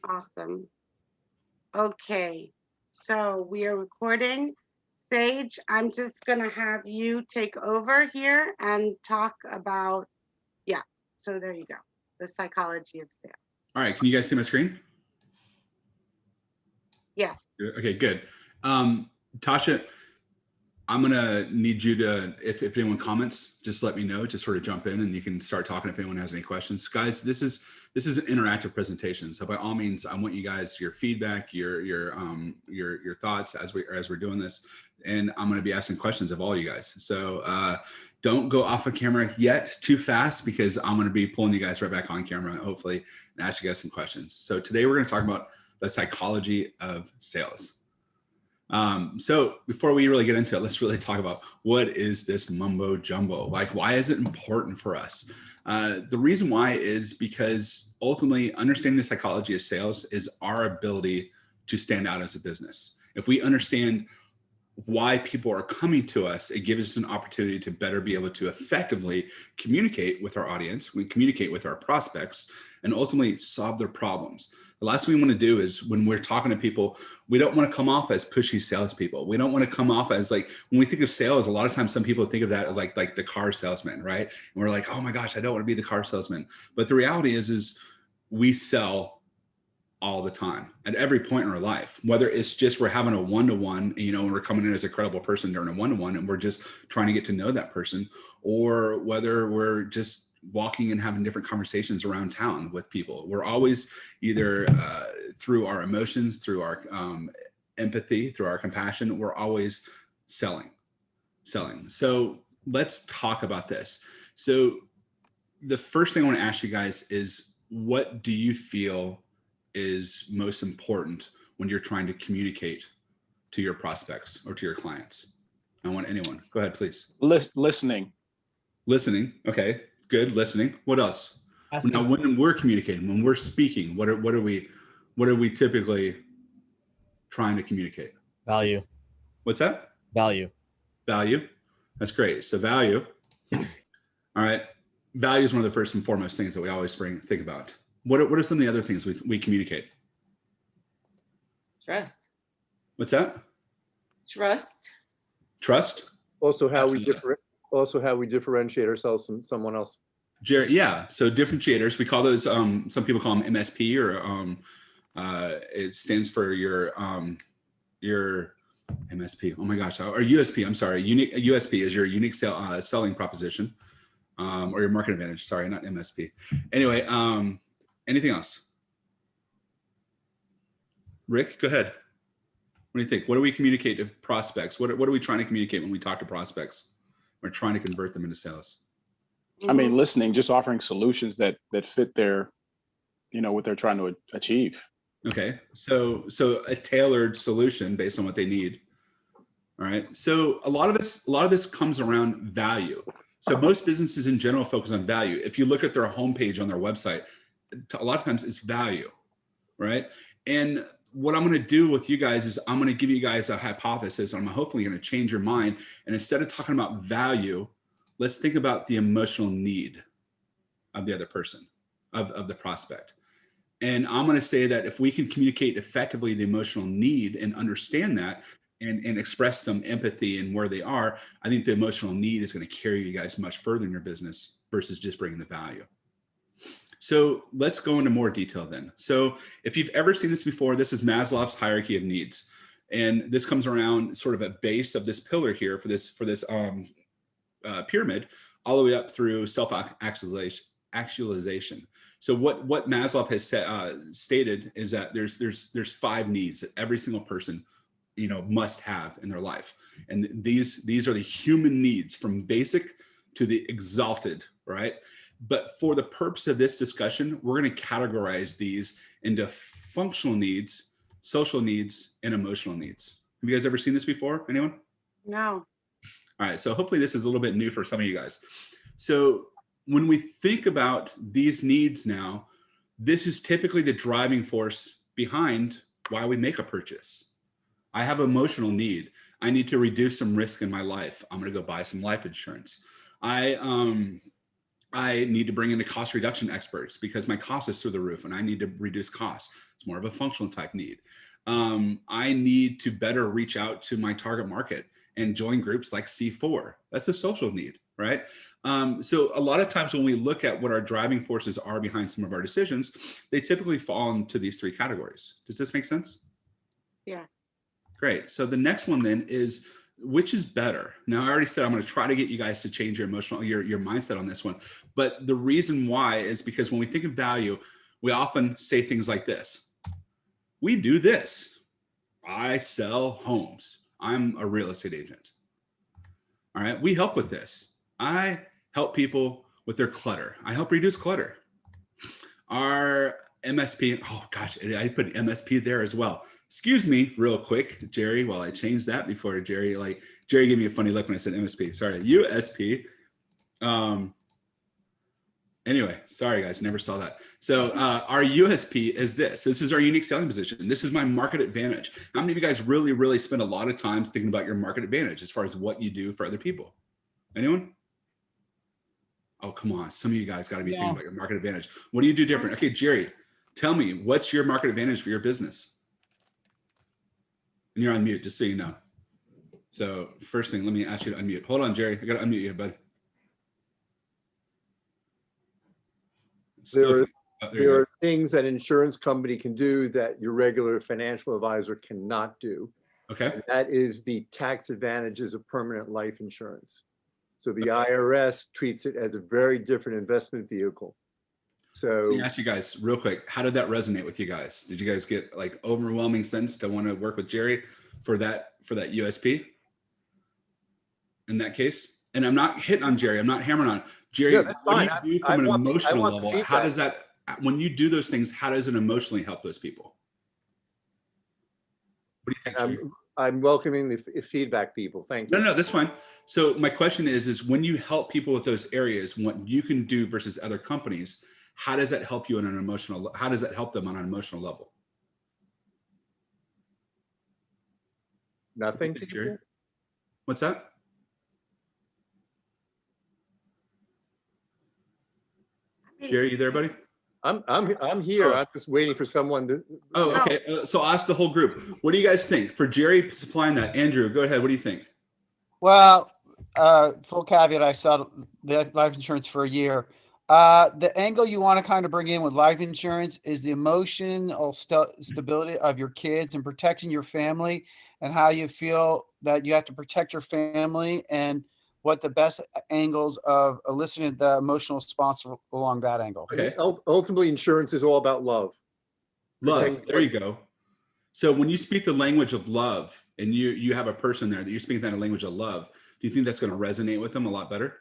Awesome. Okay. So we are recording. Sage, I'm just going to have you take over here and talk about, yeah. So there you go. The psychology of sales. All right, can you guys see my screen? Yes. Okay, good. Tasha, I'm gonna need you to, if anyone comments, just let me know. Just sort of jump in, and you can start talking if anyone has any questions. Guys, this is an interactive presentation, so by all means, I want you guys your feedback, your thoughts as we're doing this, and I'm gonna be asking questions of all you guys. So don't go off of camera yet too fast, because I'm gonna be pulling you guys right back on camera, hopefully, and ask you guys some questions. So today we're gonna talk about the psychology of sales. So before we really get into it, let's really talk about what is this mumbo jumbo? Like, why is it important for us? The reason why is because ultimately understanding the psychology of sales is our ability to stand out as a business. If we understand why people are coming to us, it gives us an opportunity to better be able to effectively communicate with our audience, we communicate with our prospects, and ultimately solve their problems. The last thing we want to do is, when we're talking to people, we don't want to come off as pushy salespeople. We don't want to come off as, like, when we think of sales, a lot of times some people think of that like the car salesman, right? And we're like, oh my gosh, I don't want to be the car salesman. But the reality is we sell all the time at every point in our life, whether it's just we're having a one-to-one, and we're coming in as a credible person during a one-to-one and we're just trying to get to know that person, or whether we're just walking and having different conversations around town with people. We're always either through our emotions, through our empathy, through our compassion, we're always selling. So let's talk about this. So the first thing I want to ask you guys is, what do you feel is most important when you're trying to communicate to your prospects or to your clients? I want anyone. Go ahead, please. Listening. Listening. Okay, good. Listening. What else? Asking. Now, when we're communicating, when we're speaking, what are we typically trying to communicate? Value. What's that? Value. Value. That's great. So value. All right. Value is one of the first and foremost things that we always think about. What are some of the other things we communicate? Trust. What's that? Trust. Trust. Also, how Absolutely. we differentiate ourselves from someone else. Jared, yeah. So differentiators, we call those. Some people call them MSP, or it stands for your MSP. Oh my gosh, or USP. I'm sorry. USP is your unique selling proposition, or your market advantage. Sorry, not MSP. Anyway, anything else? Rick, go ahead. What do you think? What do we communicate to prospects? What are we trying to communicate when we talk to prospects? We're trying to convert them into sales. I mean, listening, just offering solutions that fit their, what they're trying to achieve. Okay. So a tailored solution based on what they need. All right. So a lot of this comes around value. So most businesses in general focus on value. If you look at their homepage on their website, a lot of times it's value, right? And what I'm going to do with you guys is I'm going to give you guys a hypothesis. I'm hopefully going to change your mind. And instead of talking about value, let's think about the emotional need of the other person, of the prospect. And I'm going to say that if we can communicate effectively the emotional need and understand that, and express some empathy in where they are, I think the emotional need is going to carry you guys much further in your business versus just bringing the value. So let's go into more detail then. So if you've ever seen this before, this is Maslow's Hierarchy of Needs. And this comes around sort of a base of this pillar here for this pyramid, all the way up through self-actualization. So what Maslow has stated is that there's 5 needs that every single person must have in their life, and these are the human needs, from basic to the exalted, right? But for the purpose of this discussion, we're going to categorize these into functional needs, social needs, and emotional needs. Have you guys ever seen this before? Anyone? No. All right, so hopefully this is a little bit new for some of you guys. So when we think about these needs now, this is typically the driving force behind why we make a purchase. I have emotional need. I need to reduce some risk in my life. I'm going to go buy some life insurance. I I need to bring in the cost reduction experts because my cost is through the roof and I need to reduce costs. It's more of a functional type need. I need to better reach out to my target market and join groups like C4. That's a social need, right? So a lot of times when we look at what our driving forces are behind some of our decisions, they typically fall into these three categories. Does this make sense? Yeah. Great. So the next one then is, which is better? Now, I already said I'm going to try to get you guys to change your your mindset on this one. But the reason why is because when we think of value, we often say things like this. We do this. I sell homes. I'm a real estate agent. All right. We help with this. I help people with their clutter. I help reduce clutter. Our MSP, oh gosh, I put MSP there as well. Excuse me, real quick, Jerry, while I change that before Jerry gave me a funny look when I said MSP. Sorry, USP. Anyway, sorry guys, never saw that. So our USP is this. This is our unique selling position. This is my market advantage. How many of you guys really spend a lot of time thinking about your market advantage as far as what you do for other people? Anyone? Oh, come on. Some of you guys got to be thinking about your market advantage. What do you do different? Okay, Jerry, tell me, what's your market advantage for your business? And you're on mute, just so you know. So first thing, let me ask you to unmute. Hold on, Jerry. I got to unmute you, bud. There are things that an insurance company can do that your regular financial advisor cannot do. Okay. And that is the tax advantages of permanent life insurance. So the IRS treats it as a very different investment vehicle. So let me ask you guys real quick, how did that resonate with you guys? Did you guys get like overwhelming sense to want to work with Jerry for that USP in that case? And I'm not hitting on Jerry. I'm not hammering on Jerry. Yeah, that's fine. What do you do from an emotional level? How does that, when you do those things, how does it emotionally help those people? What do you think, Jerry? I'm welcoming the feedback, people. Thank you. No, that's fine. So my question is when you help people with those areas, what you can do versus other companies, how does that help you on an emotional, how does that help them on an emotional level? Nothing. Jerry? What's that? Jerry, you there, buddy? I'm here. I'm just waiting for someone to. Oh, okay. So I'll ask the whole group. What do you guys think? For Jerry supplying that, Andrew, go ahead. What do you think? Well, full caveat, I sold life insurance for a year. The angle you want to kind of bring in with life insurance is the emotional stability of your kids and protecting your family and how you feel that you have to protect your family and what the best angles of eliciting the emotional response along that angle. Okay. Ultimately, insurance is all about love. Love. There you go. So when you speak the language of love and you have a person there that you're speaking that language of love, do you think that's going to resonate with them a lot better?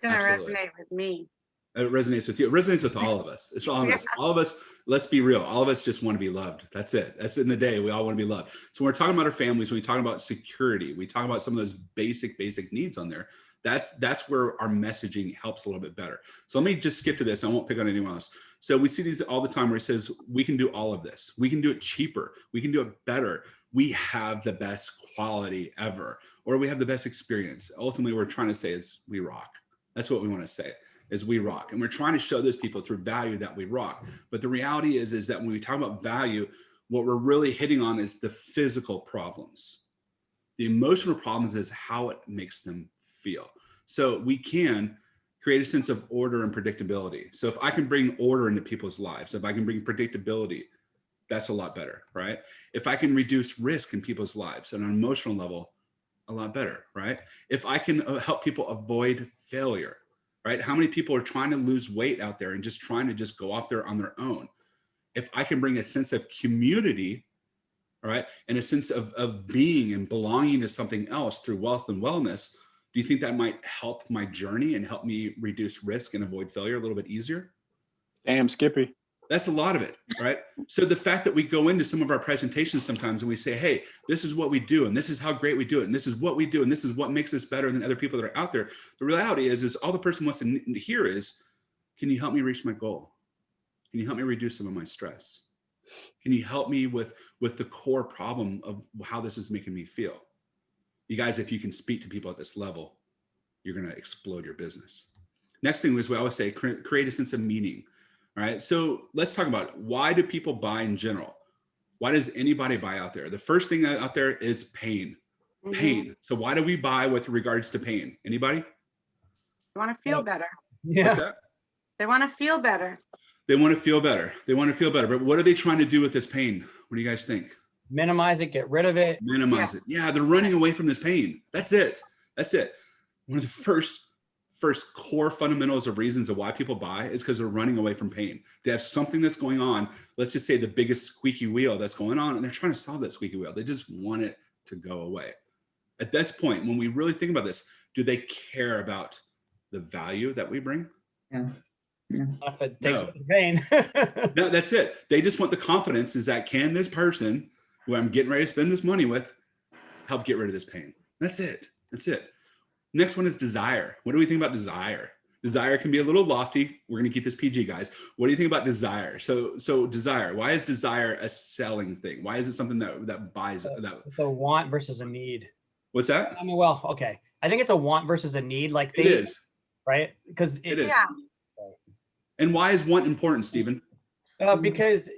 It's going to resonate with me. It resonates with you. It resonates with all of us. It's all of us. All of us, let's be real. All of us just want to be loved. That's it. That's in the day. We all want to be loved. So when we're talking about our families, when we talk about security, we talk about some of those basic needs on there. That's where our messaging helps a little bit better. So let me just skip to this. I won't pick on anyone else. So we see these all the time where it says, we can do all of this. We can do it cheaper. We can do it better. We have the best quality ever, or we have the best experience. Ultimately, what we're trying to say is we rock. That's what we want to say. Is we rock. And we're trying to show those people through value that we rock. But the reality is that when we talk about value, what we're really hitting on is the physical problems. The emotional problems is how it makes them feel. So we can create a sense of order and predictability. So if I can bring order into people's lives, if I can bring predictability, that's a lot better, right? If I can reduce risk in people's lives on an emotional level, a lot better, right? If I can help people avoid failure, right? How many people are trying to lose weight out there and just trying to just go off there on their own? If I can bring a sense of community, all right, and a sense of being and belonging to something else through wealth and wellness, do you think that might help my journey and help me reduce risk and avoid failure a little bit easier? Damn, Skippy. That's a lot of it, right? So the fact that we go into some of our presentations sometimes and we say, hey, this is what we do, and this is how great we do it, and this is what we do, and this is what makes us better than other people that are out there. The reality is all the person wants to hear is, can you help me reach my goal? Can you help me reduce some of my stress? Can you help me with the core problem of how this is making me feel? You guys, if you can speak to people at this level, you're going to explode your business. Next thing is we always say, create a sense of meaning. All right. So let's talk about it. Why do people buy in general? Why does anybody buy out there? The first thing out there is pain. Pain. So why do we buy with regards to pain? Anybody? They want to feel better. What's that? They want to feel better. They want to feel better. They want to feel better. But what are they trying to do with this pain? What do you guys think? Minimize it, get rid of it. Minimize it. Yeah, they're running away from this pain. That's it. That's it. One of the first core fundamentals of reasons of why people buy is because they're running away from pain. They have something that's going on. Let's just say the biggest squeaky wheel that's going on, and they're trying to solve that squeaky wheel. They just want it to go away. At this point, when we really think about this, do they care about the value that we bring? If it takes away the pain. No, that's it. They just want the confidence is that can this person who I'm getting ready to spend this money with help get rid of this pain? That's it. That's it. Next one is desire. What do we think about desire? Desire can be a little lofty. We're going to keep this PG, guys. What do you think about desire? So desire, why is desire a selling thing? Why is it something that buys that? It's a want versus a need. What's that? I mean, well, okay. I think it's a want versus a need. Like It is. right? Because It is. Yeah. And why is want important, Stephen? Because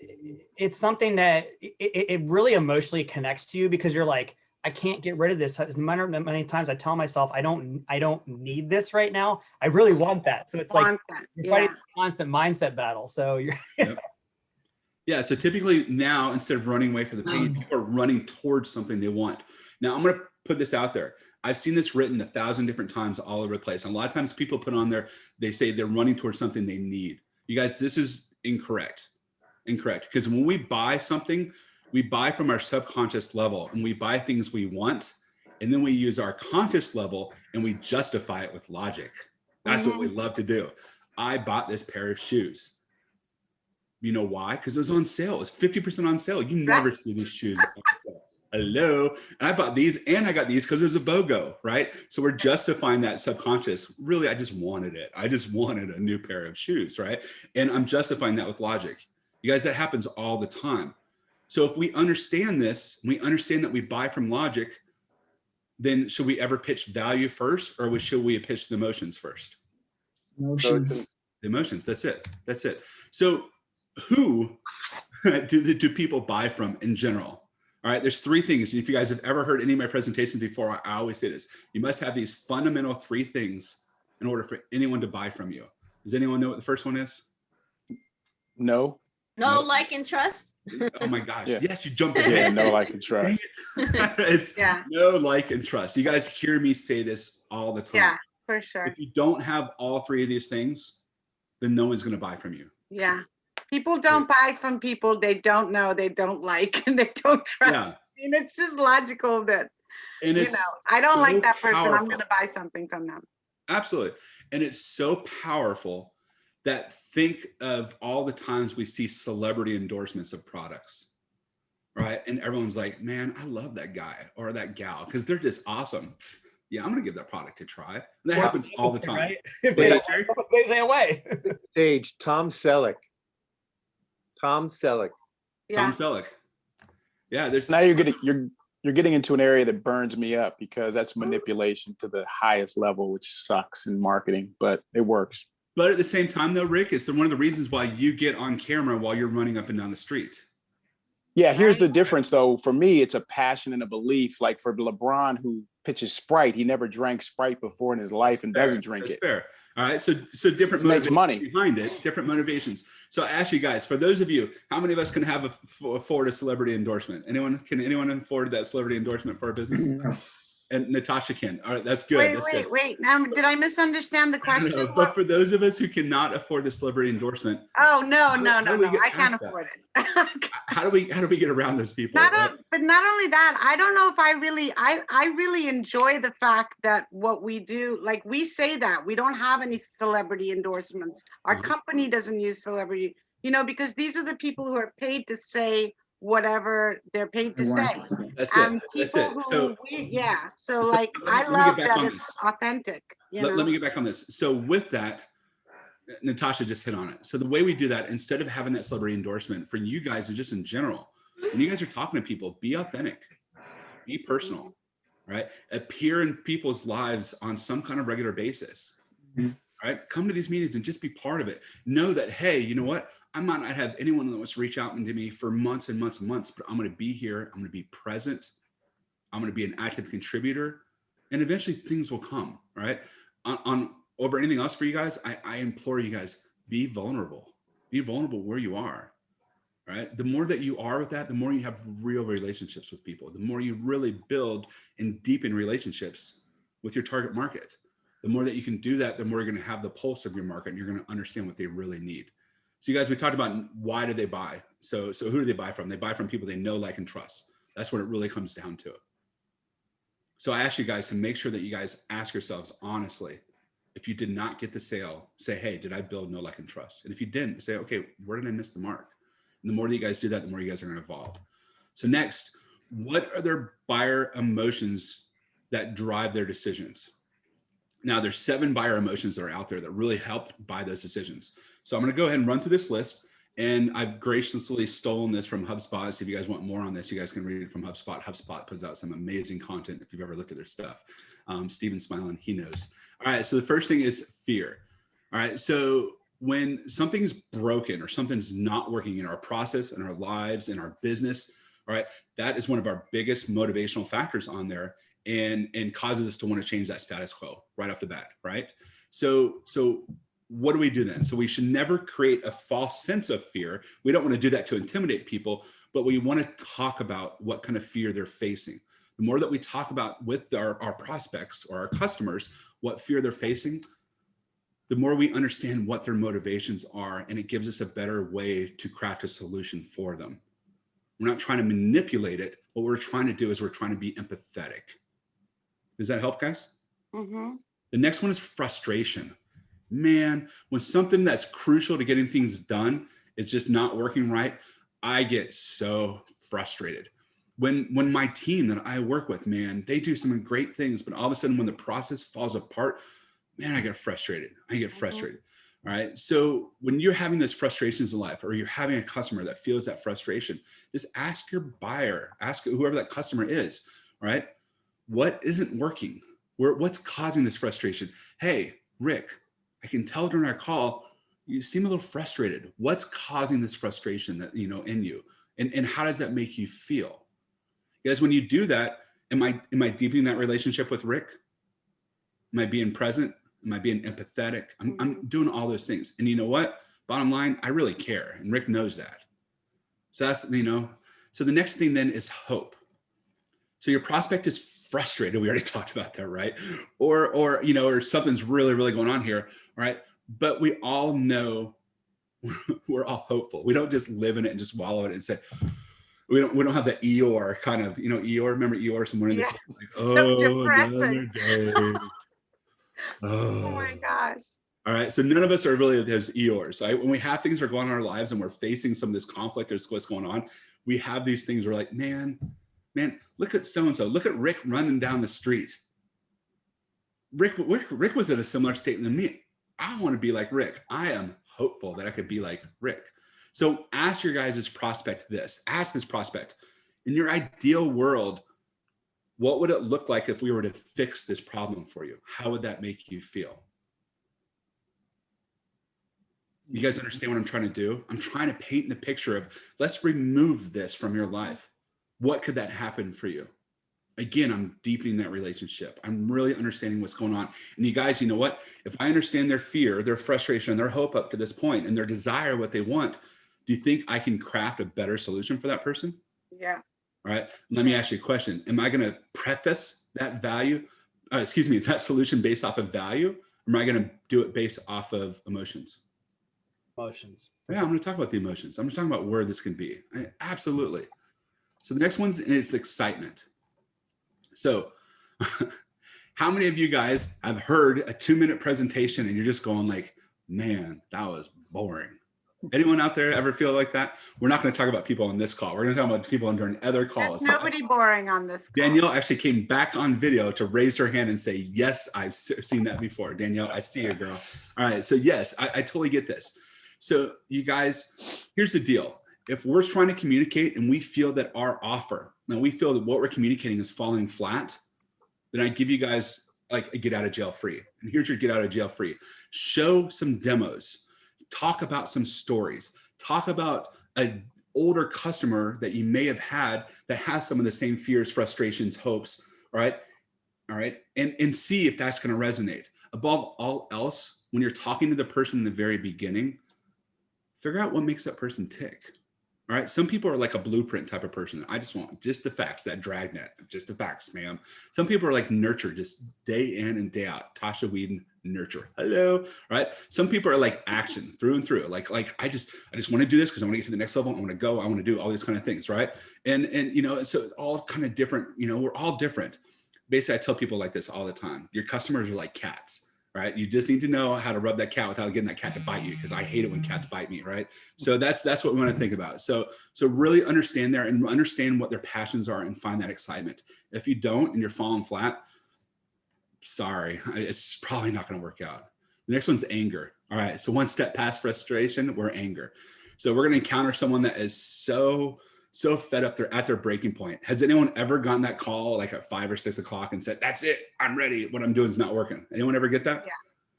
it's something that it really emotionally connects to you, because you're like, I can't get rid of this. No matter how many times I tell myself I don't need this right now. I really want that. So it's like you're fighting a constant mindset battle. So you're Yeah. So typically now, instead of running away from the pain, people are running towards something they want. Now I'm going to put this out there. I've seen this written 1,000 different times all over the place. And a lot of times people put on there, they say they're running towards something they need. You guys, this is incorrect. Incorrect. Because when we buy something, we buy from our subconscious level and we buy things we want. And then we use our conscious level and we justify it with logic. That's what we love to do. I bought this pair of shoes. You know why? Because it was on sale. It was 50% on sale. You never see these shoes on sale. Hello. And I bought these and I got these because it was a BOGO, right? So we're justifying that subconscious. Really, I just wanted it. I just wanted a new pair of shoes, right? And I'm justifying that with logic. You guys, that happens all the time. So if we understand this, we understand that we buy from logic, then should we ever pitch value first, or should we pitch the emotions first? Emotions. The emotions, that's it. That's it. So who do people buy from in general? All right, there's three things. If you guys have ever heard any of my presentations before, I always say this. You must have these fundamental three things in order for anyone to buy from you. Does anyone know what the first one is? No. No, like, and trust. Oh my gosh. Yeah. Yes, you jumped Yeah, ahead. no, like, and trust. It's no, like, and trust. You guys hear me say this all the time. Yeah, for sure. If you don't have all three of these things, then no one's going to buy from you. Yeah. People don't buy from people they don't know, they don't like, and they don't trust. Yeah. I mean, it's just logical that, And you it's know, I don't like so that person. I'm powerful. going to buy something from them. Absolutely. And it's so powerful that think of all the times we see celebrity endorsements of products, right? And everyone's like, man, I love that guy or that gal because they're just awesome. Yeah, I'm going to give that product a try. And that happens all the time. Right? If What's they, that, Jerry? they say away. Stage, Tom Selleck. Tom Selleck. Yeah. Tom Selleck. Yeah, there's Now you're getting into an area that burns me up because that's manipulation to the highest level, which sucks in marketing, but it works. But at the same time, though, Rick, it's one of the reasons why you get on camera while you're running up and down the street. Yeah, here's the difference, though. For me, it's a passion and a belief. Like for LeBron, who pitches Sprite, he never drank Sprite before in his life and doesn't drink That's it. fair. All right. So different Makes motivations money behind it, different motivations. So I ask you guys, for those of you, how many of us can afford a celebrity endorsement? Can anyone afford that celebrity endorsement for a business? And Natasha can. All right, that's good. Wait. Now, did I misunderstand the question? No, but for those of us who cannot afford the celebrity endorsement, Oh, no. how do we get I can't past that? afford it. how do we get around those people? But not only that, I don't know if I really enjoy the fact that what we do, like we say that we don't have any celebrity endorsements. Our company doesn't use celebrity, because these are the people who are paid to say whatever they're paid to say. That's And it. people That's so it. So like I let me love get back that on it's this. authentic. Let me get back on this. So with that, Natasha just hit on it. So the way we do that, instead of having that celebrity endorsement for you guys and just in general, when you guys are talking to people, be authentic, be personal, right? Appear in people's lives on some kind of regular basis. right? Come to these meetings and just be part of it. Know that, hey, you know what? I might not have anyone that wants to reach out to me for months and months and months, but I'm going to be here. I'm going to be present. I'm going to be an active contributor, and eventually things will come, right? On over anything else for you guys, I implore you guys, be vulnerable. Be vulnerable where you are, right? The more that you are with that, the more you have real relationships with people, the more you really build and deepen relationships with your target market. The more that you can do that, the more you're going to have the pulse of your market, and you're going to understand what they really need. So you guys, we talked about why do they buy? So who do they buy from? They buy from people they know, like, and trust. That's what it really comes down to. So I ask you guys to make sure that you guys ask yourselves honestly, if you did not get the sale, say, hey, did I build know, like, and trust? And if you didn't, say, okay, where did I miss the mark? And the more that you guys do that, the more you guys are going to evolve. So next, what are their buyer emotions that drive their decisions? Now, there's 7 buyer emotions that are out there that really help buy those decisions. So I'm going to go ahead and run through this list. And I've graciously stolen this from HubSpot. So if you guys want more on this, you guys can read it from HubSpot. HubSpot puts out some amazing content if you've ever looked at their stuff. Steven's smiling, he knows. All right, so the first thing is fear. All right, so when something's broken or something's not working in our process, in our lives, in our business, all right, that is one of our biggest motivational factors on there, and causes us to want to change that status quo right off the bat, right? So what do we do then? So we should never create a false sense of fear. We don't want to do that to intimidate people, but we want to talk about what kind of fear they're facing. The more that we talk about with our prospects or our customers, what fear they're facing, the more we understand what their motivations are, and it gives us a better way to craft a solution for them. We're not trying to manipulate it. What we're trying to do is we're trying to be empathetic. Does that help, guys? Mm-hmm. The next one is frustration. Man, when something that's crucial to getting things done is just not working right, I get so frustrated. When my team that I work with, man, they do some great things, but all of a sudden when the process falls apart, man, I get frustrated. All right. So when you're having those frustrations in life, or you're having a customer that feels that frustration, just ask your buyer, ask whoever that customer is, all right? What isn't working? What's causing this frustration? Hey, Rick, I can tell during our call, you seem a little frustrated. What's causing this frustration that, in you? And how does that make you feel? Guys, when you do that, am I deepening that relationship with Rick? Am I being present? Am I being empathetic? I'm doing all those things. And you know what? Bottom line, I really care. And Rick knows that. So that's, so the next thing then is hope. So your prospect is frustrated. We already talked about that, right? Or something's really, really going on here, right? But we all know we're all hopeful. We don't just live in it and just wallow in it and say, we don't have the Eeyore kind of, Eeyore, remember Eeyore somewhere in Yeah, like, so another depressing. day. Oh my gosh. All right. So none of us are really those Eeyores, right? When we have things that are going on in our lives and we're facing some of this conflict or what's going on, we have these things where like, man, look at so-and-so. Look at Rick running down the street. Rick was in a similar state than me. I want to be like Rick. I am hopeful that I could be like Rick. So ask your guys' prospect this. Ask this prospect, in your ideal world, what would it look like if we were to fix this problem for you? How would that make you feel? You guys understand what I'm trying to do? I'm trying to paint the picture of, let's remove this from your life. What could that happen for you? Again, I'm deepening that relationship. I'm really understanding what's going on. And you guys, you know what? If I understand their fear, their frustration, their hope up to this point, and their desire, what they want, do you think I can craft a better solution for that person? Yeah. All right. Let me ask you a question. Am I going to preface that that solution based off of value? Or am I going to do it based off of emotions? Emotions. Yeah, I'm going to talk about the emotions. I'm going to talk about where this can be. Absolutely. So the next one is excitement. So how many of you guys have heard a 2-minute presentation and you're just going like, man, that was boring? Anyone out there ever feel like that? We're not going to talk about people on this call. We're going to talk about people during other calls. There's nobody boring on this call. Danielle actually came back on video to raise her hand and say, yes, I've seen that before. Danielle, I see you, girl. All right. So yes, I totally get this. So you guys, here's the deal. If we're trying to communicate and we feel that our offer, now we feel that what we're communicating is falling flat, then I give you guys like a get out of jail free. And here's your get out of jail free. Show some demos, talk about some stories, talk about an older customer that you may have had that has some of the same fears, frustrations, hopes, all right? All right. And see if that's going to resonate. Above all else, when you're talking to the person in the very beginning, figure out what makes that person tick. All right. Some people are like a blueprint type of person. I just want just the facts, that dragnet, just the facts, ma'am. Some people are like nurture, just day in and day out. Tasha Whedon, nurture. Hello. All right. Some people are like action through and through. Like I just want to do this because I want to get to the next level. I want to go. I want to do all these kind of things. Right. And you know, so all kind of different, you know, we're all different. Basically, I tell people like this all the time. Your customers are like cats, right? You just need to know how to rub that cat without getting that cat to bite you, because I hate it when cats bite me, right? So that's what we want to think about. So really understand there and understand what their passions are and find that excitement. If you don't and you're falling flat, sorry, it's probably not going to work out. The next one's anger. All right, so one step past frustration, we're anger. So we're going to encounter someone that is so fed up, they're at their breaking point. Has anyone ever gotten that call like at 5 or 6 o'clock and said, that's it, I'm ready, what I'm doing is not working? Anyone ever get that?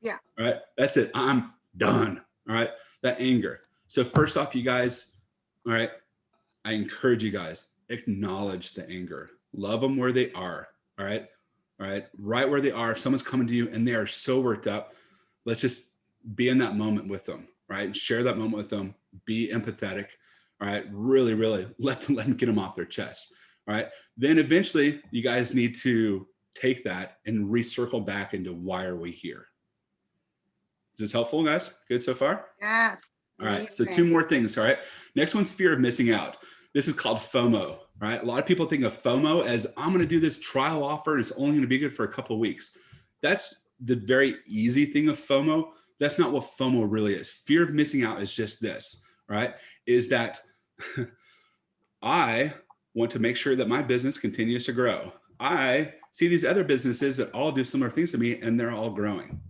Yeah. All right, that's it, I'm done. All right, that anger. So first off, you guys, all right, I encourage you guys, acknowledge the anger. Love them where they are. All right, right where they are. If someone's coming to you and they are so worked up, let's just be in that moment with them, right? And share that moment with them, be empathetic. All right, really let them get them off their chest. All right, then eventually you guys need to take that and recircle back into why are we here? Is this helpful, guys? Good so far? Yes. All right, so 2 more things. All right, next one's fear of missing out. This is called FOMO. Right, a lot of people think of FOMO as I'm going to do this trial offer and it's only going to be good for a couple of weeks. That's the very easy thing of FOMO. That's not what FOMO really is. Fear of missing out is just this. Right, is that I want to make sure that my business continues to grow. I see these other businesses that all do similar things to me and they're all growing.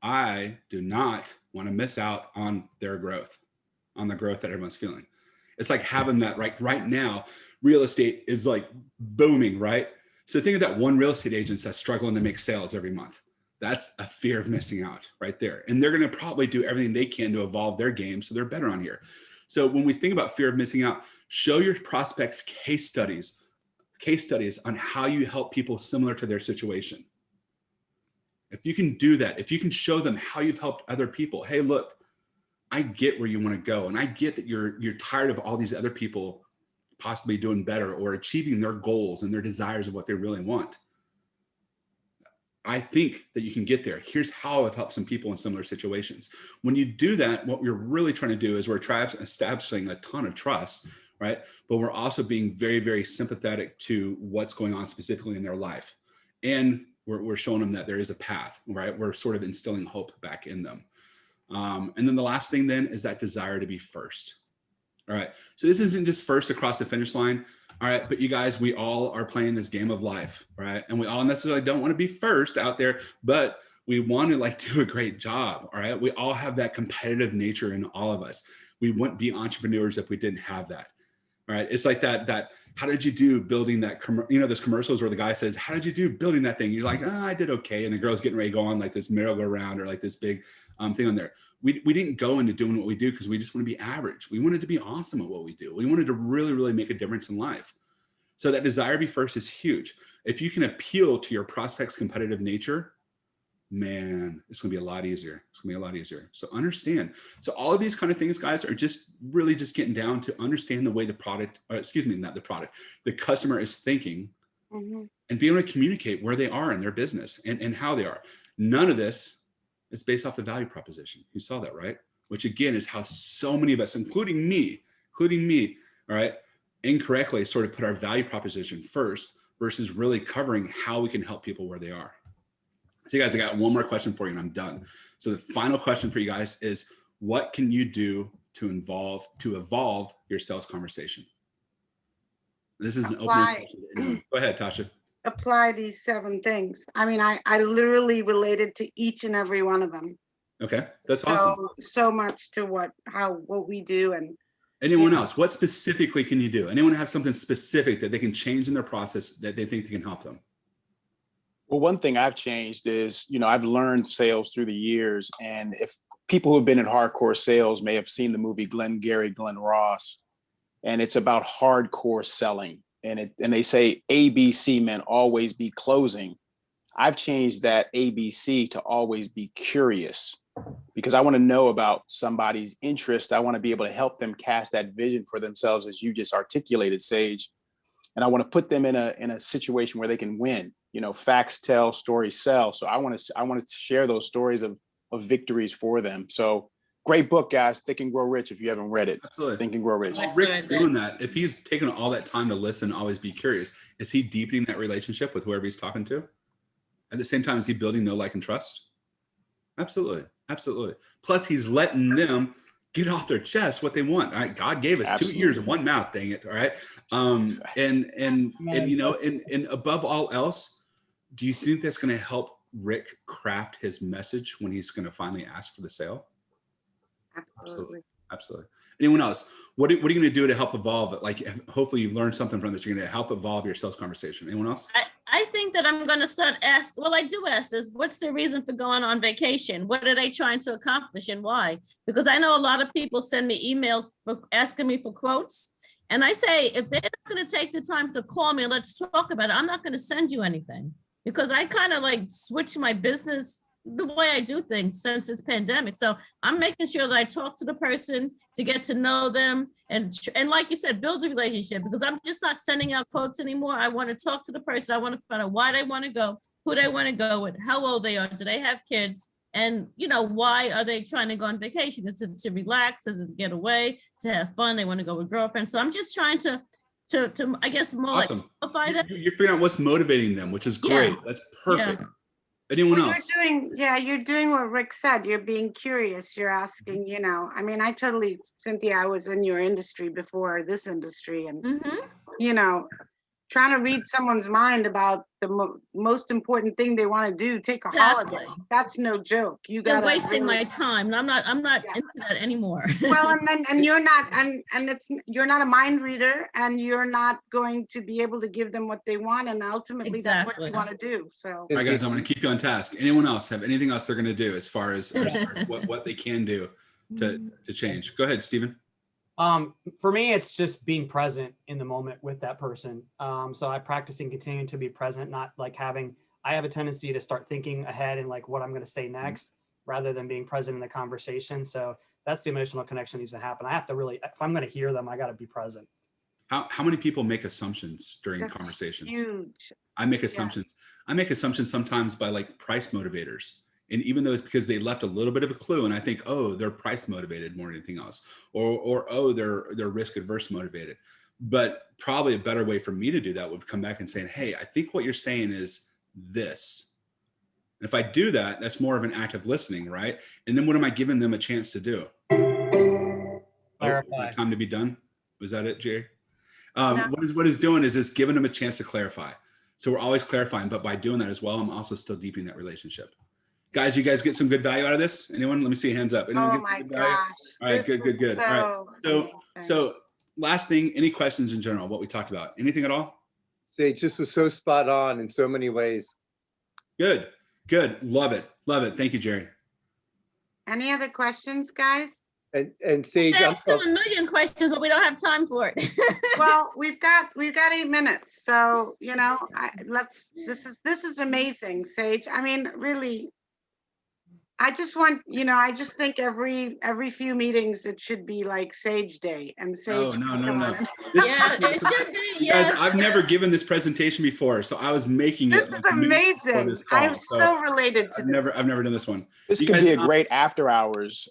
I do not want to miss out on their growth, on the growth that everyone's feeling. It's like having that right now, real estate is like booming, right? So think of that one real estate agent that's struggling to make sales every month. That's a fear of missing out right there. And they're going to probably do everything they can to evolve their game so they're better on here. So when we think about fear of missing out, show your prospects case studies on how you help people similar to their situation. If you can do that, if you can show them how you've helped other people, hey, look, I get where you want to go. And I get that you're tired of all these other people possibly doing better or achieving their goals and their desires of what they really want. I think that you can get there. Here's how I've helped some people in similar situations. When you do that, what we're really trying to do is we're establishing a ton of trust, right? But we're also being very, very sympathetic to what's going on specifically in their life. And we're showing them that there is a path, right? We're sort of instilling hope back in them. And then the last thing then is that desire to be first. All right. So this isn't just first across the finish line. All right. But you guys, we all are playing this game of life, right? And we all necessarily don't want to be first out there, but we want to like do a great job. All right. We all have that competitive nature in all of us. We wouldn't be entrepreneurs if we didn't have that. All right. It's like that, how did you do building that, those commercials where the guy says, how did you do building that thing? You're like, I did okay. And the girl's getting ready to go on like this merry-go-round or like this big thing on there. We didn't go into doing what we do because we just want to be average. We wanted to be awesome at what we do. We wanted to really, really make a difference in life. So that desire to be first is huge. If you can appeal to your prospect's competitive nature, man, it's going to be a lot easier. It's going to be a lot easier. So understand. So all of these kind of things, guys, are just really just getting down to understand the way the customer is thinking and be able to communicate where they are in their business and how they are. None of this is based off the value proposition. You saw that, right? Which again is how so many of us, including me, all right, incorrectly sort of put our value proposition first versus really covering how we can help people where they are. So you guys, I got one more question for you and I'm done. So the final question for you guys is, what can you do to evolve your sales conversation? This is an opening question to anyone. Go ahead, Tasha. Apply these 7 things. I mean, I literally related to each and every one of them. Okay, that's awesome. So much to what we do. And anyone else, what specifically can you do? Anyone have something specific that they can change in their process that they think they can help them? Well, one thing I've changed is, I've learned sales through the years. And if people who have been in hardcore sales may have seen the movie Glengarry Glen Ross, and it's about hardcore selling. And they say ABC meant always be closing. I've changed that ABC to always be curious, because I want to know about somebody's interest. I want to be able to help them cast that vision for themselves, as you just articulated, Sage. And I want to put them in a situation where they can win. Facts tell, stories sell. So I want to share those stories of victories for them. So great book, guys. Think and Grow Rich. If you haven't read it, Absolutely. Think and Grow Rich. Well, Rick's doing that. If he's taking all that time to listen, always be curious, is he deepening that relationship with whoever he's talking to? At the same time, is he building know, like, and trust? Absolutely. Absolutely. Plus, he's letting them get off their chest what they want. All right. God gave us Absolutely. 2 ears and one mouth, dang it. All right. And above all else, do you think that's going to help Rick craft his message when he's going to finally ask for the sale? Absolutely. Absolutely. Anyone else? What are you going to do to help evolve it? Like, hopefully you've learned something from this. You're going to help evolve your sales conversation. Anyone else? I think that I'm going to start I do ask this, what's the reason for going on vacation? What are they trying to accomplish and why? Because I know a lot of people send me emails for asking me for quotes. And I say, if they're not going to take the time to call me, let's talk about it. I'm not going to send you anything, because I kind of like switch my business, the way I do things since this pandemic. So I'm making sure that I talk to the person to get to know them. And like you said, build a relationship, because I'm just not sending out quotes anymore. I want to talk to the person. I want to find out why they want to go, who they want to go with, how old they are, do they have kids? And, why are they trying to go on vacation? It's to relax, to get away, to have fun. They want to go with girlfriends. So I'm just trying to I guess, more Awesome. like qualify them. You're figuring out what's motivating them, which is great. Yeah. That's perfect. Yeah. Anyone Well, else? you're doing what Rick said. You're being curious. You're asking, I mean, Cynthia, I was in your industry before this industry, and, Mhm. Trying to read someone's mind about the most important thing they want to do, take a holiday. Exactly. That's no joke. You They're gotta wasting really, my time. I'm not Yeah. into that anymore. well, and you're not, and you're not a mind reader, and you're not going to be able to give them what they want, and ultimately that's what you Exactly. want to do. So All right, guys, I'm going to keep you on task. Anyone else have anything else they're going to do as far as what they can do to change? Go ahead, Stephen. For me, it's just being present in the moment with that person. So I practicing continuing to be present, not like I have a tendency to start thinking ahead and like what I'm going to say next rather than being present in the conversation. So that's the emotional connection needs to happen. I have to really, if I'm going to hear them, I got to be present. How many people make assumptions during that's conversations? huge. I make assumptions. I make assumptions sometimes by like price motivators. And even though it's because they left a little bit of a clue, and I think, oh, they're price motivated more than anything else, or oh, they're risk adverse motivated. But probably a better way for me to do that would come back and saying, hey, I think what you're saying is this. And if I do that, that's more of an active listening, right? And then what am I giving them a chance to do? Clarify. Time to be done. Was that it, Jerry? No. What it's doing is it's giving them a chance to clarify. So we're always clarifying, but by doing that as well, I'm also still deepening that relationship. Guys, you guys get some good value out of this? Anyone? Let me see hands up. Anyone Oh get my good value? gosh. All right, good. So All right. amazing. So last thing, any questions in general, what we talked about? Anything at all? Sage, this was so spot on in so many ways. Good. Love it. Thank you, Jerry. Any other questions, guys? And Sage, There's still a million questions, but we don't have time for it. Well, we've got 8 minutes, so this is amazing, Sage. I mean, really, I just want, I just think every few meetings it should be like Sage Day and Sage. Oh, no. Yeah, it should be. You Yes, guys, I've never given this presentation before, so I was making This it. is like minutes before amazing. this call, I'm so related to I've this. never done this one. This You could guys, be a great after hours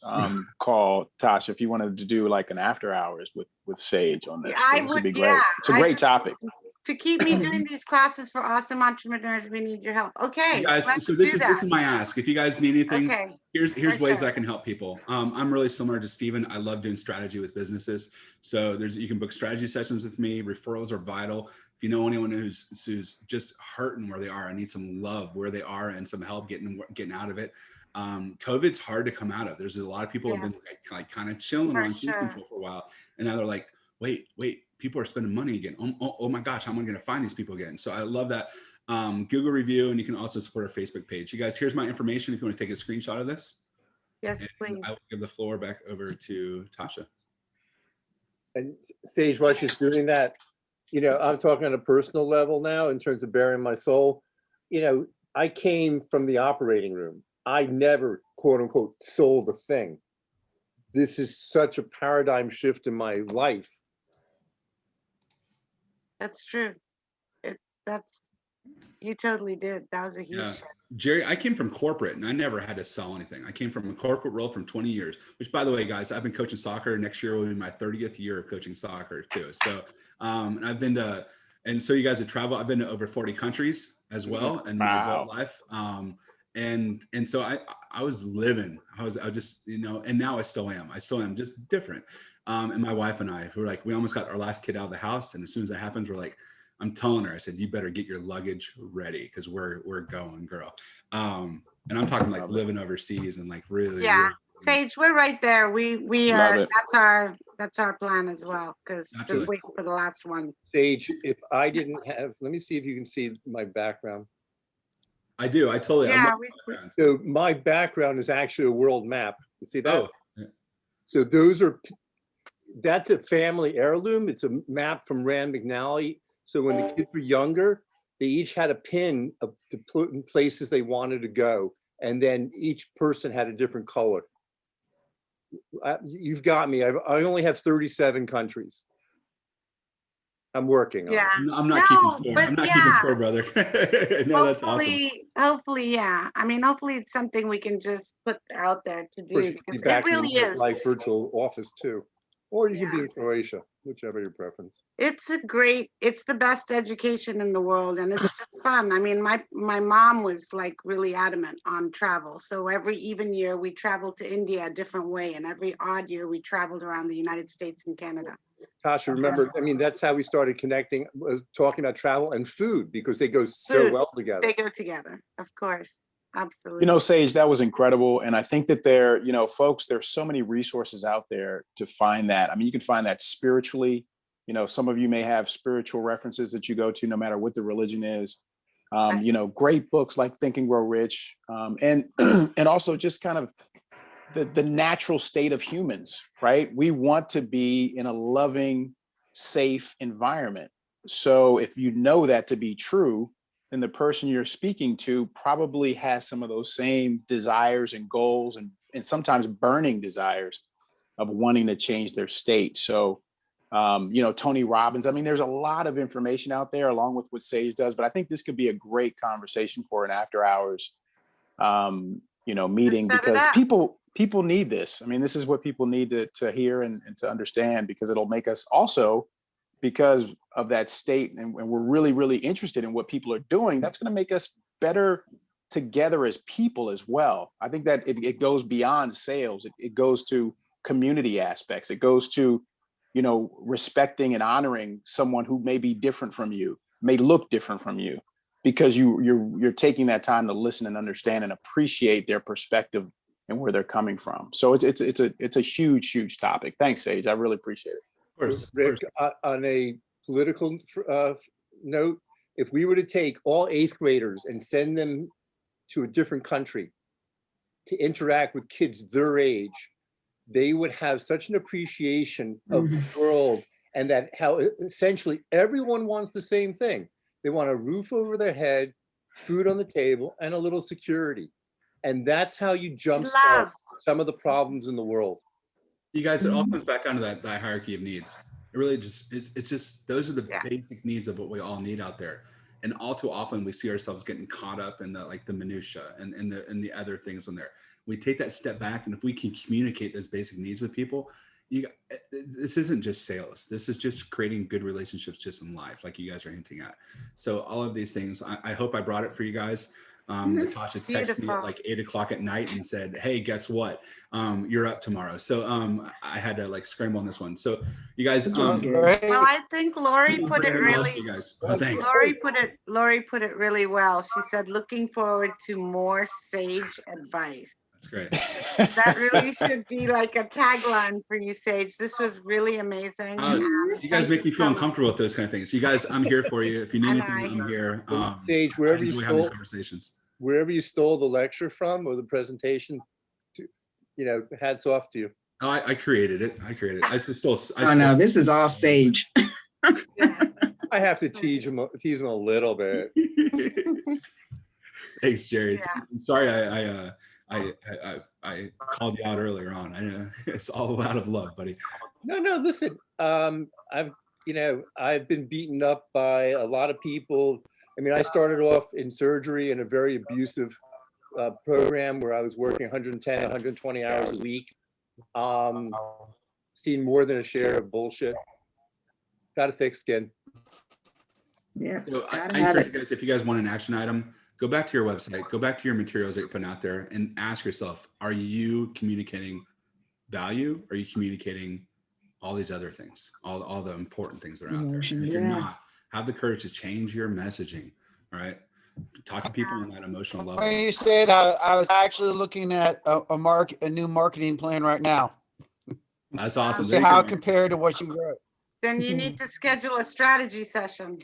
call, Tasha, if you wanted to do like an after hours with Sage on this. This would be great. Yeah, It's a great topic. To keep me doing these classes for awesome entrepreneurs, we need your help. Okay, you guys, let's so do this that. is my ask. If you guys need anything, Okay. here's for ways sure. I can help people. I'm really similar to Stephen. I love doing strategy with businesses. So you can book strategy sessions with me. Referrals are vital. If you know anyone who's just hurting where they are, I need some love where they are and some help getting out of it. COVID's hard to come out of. There's a lot of people who've been like kind of chilling For on cruise sure. control for a while, and now they're like, wait, people are spending money again. Oh my gosh, how am I going to find these people again? So I love that. Google review, and you can also support our Facebook page. You guys, here's my information if you want to take a screenshot of this. Yes, And please. I will give the floor back over to Tasha. And Sage, while she's doing that, you know, I'm talking on a personal level now in terms of bearing my soul. You know, I came from the operating room. I never, quote unquote, sold a thing. This is such a paradigm shift in my life. That's true. That's you totally did. That was a huge Yeah. shift. Jerry, I came from corporate and I never had to sell anything. I came from a corporate role from 20 years, which by the way, guys, I've been coaching soccer. Next year will be my 30th year of coaching soccer too. So, and I've been to, and so you guys have traveled, I've been to over 40 countries as well in my adult life. And so I was living, I was just, you know, and now I still am just different. And my wife and I, we almost got our last kid out of the house. And as soon as that happens, we're like, I'm telling her, I said, you better get your luggage ready because we're going, girl. And I'm talking like living overseas and like really. Yeah, really, Sage, we're right there. We Love are. it. That's our plan as well. Because just Absolutely. wait for the last one. Sage, if I didn't have, let me see if you can see my background. I do. I totally. Yeah, So my background is actually a world map. You see that? Oh, So that's a family heirloom. It's a map from Rand McNally. So when the kids were younger, they each had a pin to put in places they wanted to go. And then each person had a different color. You've got me. I only have 37 countries. I'm working on yeah. it. I'm not keeping score. I'm not keeping score, brother. No, that's awesome. Hopefully, yeah. I mean, hopefully it's something we can just put out there to Of course, do you can because be back it really in is. like virtual office too. Or you can be Yeah. in Croatia, whichever your preference. It's the best education in the world, and it's just fun. I mean, my mom was like really adamant on travel. So every even year we traveled to India a different way, and every odd year we traveled around the United States and Canada. Tasha, remember, I mean, that's how we started connecting, was talking about travel and food because they go so Food. well together. They go together, of course. Absolutely. You know, Sage, that was incredible. And I think that you know, folks, there's so many resources out there to find that. I mean, you can find that spiritually. You know, some of you may have spiritual references that you go to no matter what the religion is. Right. You know, great books like Think and Grow Rich. And and also just kind of the natural state of humans, right? We want to be in a loving, safe environment. So if you know that to be true, then the person you're speaking to probably has some of those same desires and goals and sometimes burning desires of wanting to change their state. So, you know, Tony Robbins, I mean, there's a lot of information out there along with what Sage does, but I think this could be a great conversation for an after hours, you know, meeting because people need this. I mean, this is what people need to hear and to understand because it'll make us also, because of that state and we're really, really interested in what people are doing, that's going to make us better together as people as well. I think that it goes beyond sales. It goes to community aspects. It goes to, you know, respecting and honoring someone who may be different from you, may look different from you, because you're taking that time to listen and understand and appreciate their perspective and where they're coming from. So it's a huge topic. Thanks, Sage. I really appreciate it. Of course. Rick, on a political note, if we were to take all 8th graders and send them to a different country to interact with kids their age, they would have such an appreciation of the world and that how essentially everyone wants the same thing. They want a roof over their head, food on the table, and a little security. And that's how you jumpstart some of the problems in the world. You guys, it all comes back down to that hierarchy of needs. It really just, it's just, those are the basic needs of what we all need out there. And all too often we see ourselves getting caught up in the minutia and the other things in there. We take that step back, and if we can communicate those basic needs with people, this isn't just sales. This is just creating good relationships just in life, like you guys are hinting at. So all of these things, I hope I brought it for you guys. Natasha texted me at like 8 o'clock at night and said, hey, guess what? You're up tomorrow. So I had to like scramble on this one. So you guys, Well, I think Lori put it really, thanks. Lori put it really well. She said, looking forward to more sage advice. That's great. That really should be like a tagline for you, Sage. This was really amazing. You guys Thank make me you feel so uncomfortable with those kind of things. You guys, I'm here for you. If you need And anything, I'm here. Sage, I wherever you enjoy having these stole, conversations. wherever you stole the lecture from or the presentation, hats off to you. Oh, I created it. I created it. I stole. Oh no, this is all Sage. Yeah. I have to tease him a little bit. Thanks, Jared. Yeah. I'm sorry I called you out earlier on. I know it's all out of love, buddy. No, listen, I've been beaten up by a lot of people. I mean, I started off in surgery in a very abusive program where I was working 110, 120 hours a week. Seen more than a share of bullshit. Got a thick skin. Yeah. So I Gotta have encourage it. you guys, if you guys want an action item, go back to your website, go back to your materials that you're putting out there and ask yourself, are you communicating value? Are you communicating all these other things, all the important things that are out there? Emotion, And if you're yeah. not, have the courage to change your messaging, all right? Talk to people on that emotional level. When you say that, I was actually looking at a new marketing plan right now. That's awesome. See There you how it go. compared to what you wrote. Then you need to schedule a strategy session.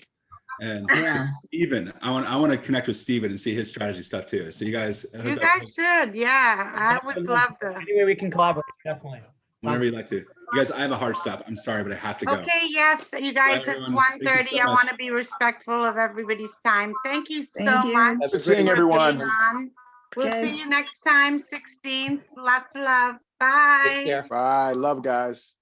And Yeah. Steven, I want to connect with Steven and see his strategy stuff too. So you guys, You guys should, yeah. I would love to. Any way we can collaborate, definitely. whenever you'd like to. You guys, I have a hard stop. I'm sorry, but I have to go. Okay, yes, you guys, it's everyone. Thank you 1:30. so I much. want to be respectful of everybody's time. Thank you so Thank you. much. Have a Good seeing great for being everyone. on. We'll Okay. see you next time, 16th. Lots of love. Take Bye. care. Bye. Love, guys.